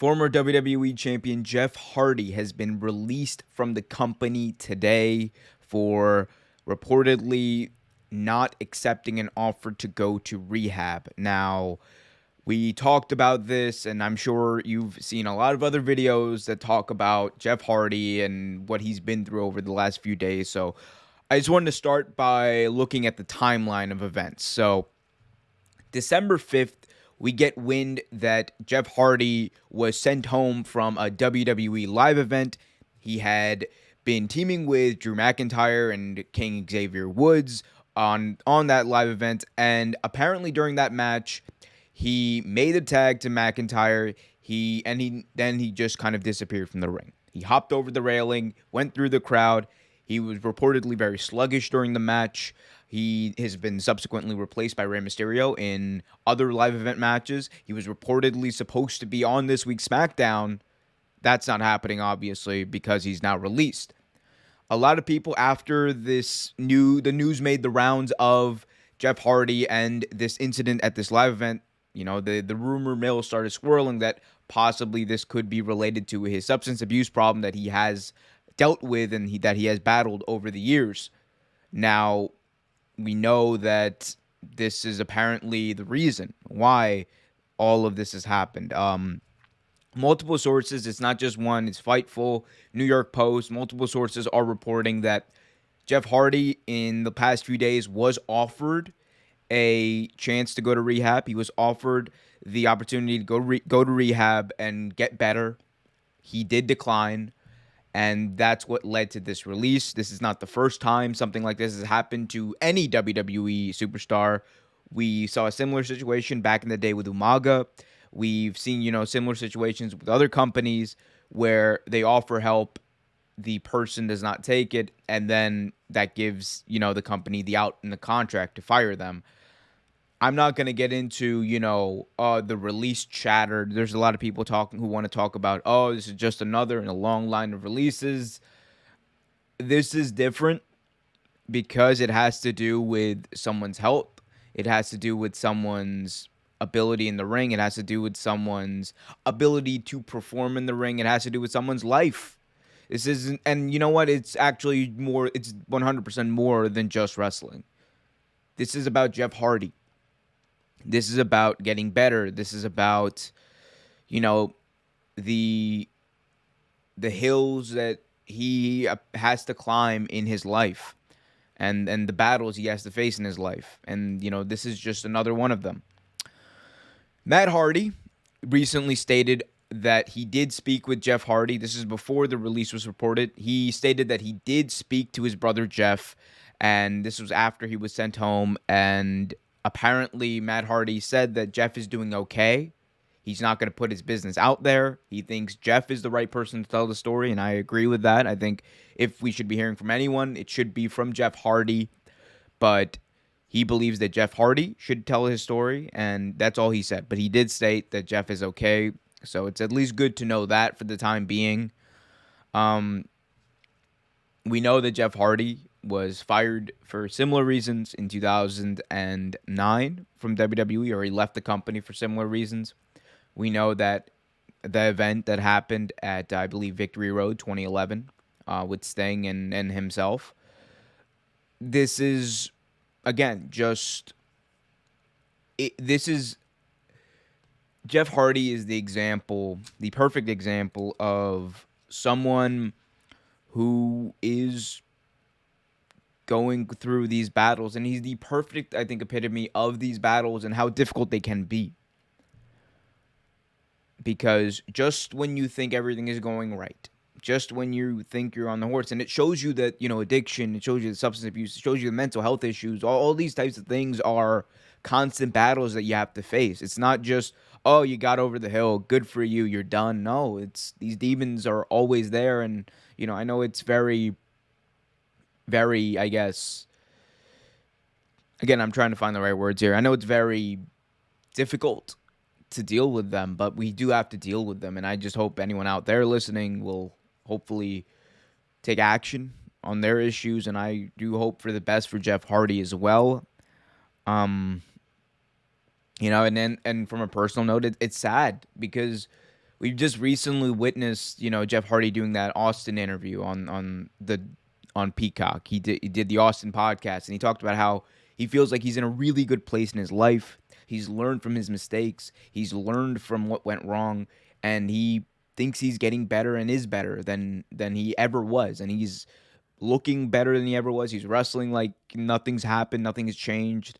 Former WWE Champion Jeff Hardy has been released from the company today for reportedly not accepting an offer to go to rehab. Now, we talked about this, and I'm sure you've seen a lot of other videos that talk about Jeff Hardy and what he's been through over the last few days. So, I just wanted to start by looking at the timeline of events. So, December 5th, we get wind that Jeff Hardy was sent home from a WWE live event. He had been teaming with Drew McIntyre and King Xavier Woods on that live event, and apparently during that match, he made a tag to McIntyre. He just kind of disappeared from the ring. He hopped over the railing, went through the crowd. He was reportedly very sluggish during the match. He has been subsequently replaced by Rey Mysterio in other live event matches. He was reportedly supposed to be on this week's SmackDown. That's not happening, obviously, because he's now released. A lot of people, after the news made the rounds of Jeff Hardy and this incident at this live event, the rumor mill started swirling that possibly this could be related to his substance abuse problem that he has dealt with and that he has battled over the years. Now, we know that this is apparently the reason why all of this has happened. Multiple sources, it's not just one, it's Fightful, New York Post, multiple sources are reporting that Jeff Hardy in the past few days was offered a chance to go to rehab. He was offered the opportunity to go to rehab and get better. He did decline. And that's what led to this release. This is not the first time something like this has happened to any WWE superstar. We saw a similar situation back in the day with Umaga. We've seen, similar situations with other companies where they offer help, the person does not take it, and then that gives, the company the out in the contract to fire them. I'm not going to get into, the release chatter. There's a lot of people who want to talk about, this is just another in a long line of releases. This is different because it has to do with someone's health. It has to do with someone's ability in the ring. It has to do with someone's ability to perform in the ring. It has to do with someone's life. This isn't, and you know what? It's actually more, it's 100% more than just wrestling. This is about Jeff Hardy. This is about getting better. This is about, the hills that he has to climb in his life and the battles he has to face in his life. And, this is just another one of them. Matt Hardy recently stated that he did speak with Jeff Hardy. This is before the release was reported. He stated that he did speak to his brother Jeff, and this was after he was sent home. And apparently, Matt Hardy said that Jeff is doing okay. He's not going to put his business out there. He thinks Jeff is the right person to tell the story, and I agree with that. I think if we should be hearing from anyone, it should be from Jeff Hardy. But he believes that Jeff Hardy should tell his story, and that's all he said. But he did state that Jeff is okay, so it's at least good to know that for the time being. We know that Jeff Hardy was fired for similar reasons in 2009 from WWE, or he left the company for similar reasons. We know that the event that happened at, I believe, Victory Road 2011 with Sting and himself. This is, again, this is, Jeff Hardy is the perfect example of someone who is going through these battles, and he's the perfect, I think, epitome of these battles and how difficult they can be. Because just when you think everything is going right, just when you think you're on the horse, and it shows you that, addiction, it shows you the substance abuse, it shows you the mental health issues, all these types of things are constant battles that you have to face. It's not just, you got over the hill, good for you, you're done. No, it's, these demons are always there, and, I know it's very, very, I guess, again, I'm trying to find the right words here. I know it's very difficult to deal with them, but we do have to deal with them, and I just hope anyone out there listening will hopefully take action on their issues, and I do hope for the best for Jeff Hardy as well. And from a personal note, it's sad because we just recently witnessed, Jeff Hardy doing that Austin interview on Peacock. He did the Austin podcast, and he talked about how he feels like he's in a really good place in his life. He's learned from his mistakes. He's learned from what went wrong, and he thinks he's getting better and is better than he ever was, and he's looking better than he ever was. He's wrestling like nothing's happened, nothing has changed,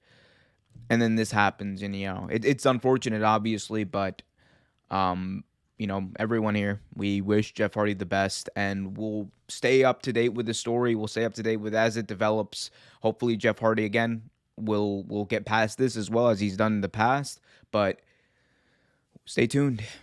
and then this happens, and it's unfortunate, obviously, but um, everyone here, we wish Jeff Hardy the best, and we'll stay up to date with the story. We'll stay up to date with as it develops. Hopefully, Jeff Hardy again will get past this as well as he's done in the past. But stay tuned.